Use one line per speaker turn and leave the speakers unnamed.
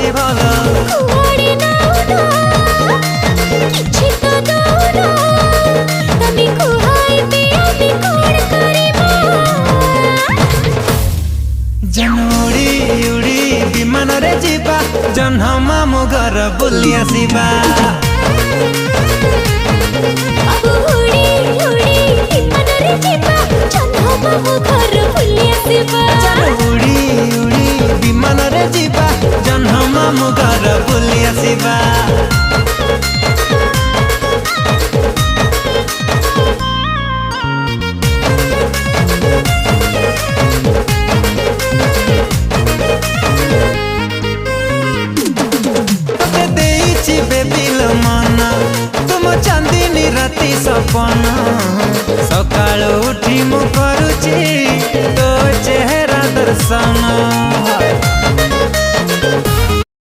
ଅଛି ଭଲ
କୁଆଡ଼େ ନାଉନ କିଛି ତ ଦଉନ ତମେ କୁହାଇବେ ଆମେ କଣ କରିବା
ଉଡ଼ି ଉଡ଼ି ବିମାନରେ ଯିବା ଜହ୍ନ ମାମୁଁ ଘର ବୁଲି ଆସିବା
ବାବୁ ଉଡ଼ି ଉଡ଼ି ବିମାନରେ ଯିବା ଜହ୍ନ ମାମୁଁ ଘର ବୁଲି ଆସିବା
ଉଡ଼ି ଉଡ଼ି ବିମାନରେ ଯିବା ଜହ୍ନ ମାମୁଁ ଘର ବୁଲି ଆସିବା चांदनी राति सपन सकाल उठी मु करुची तो चेहरा दर्शन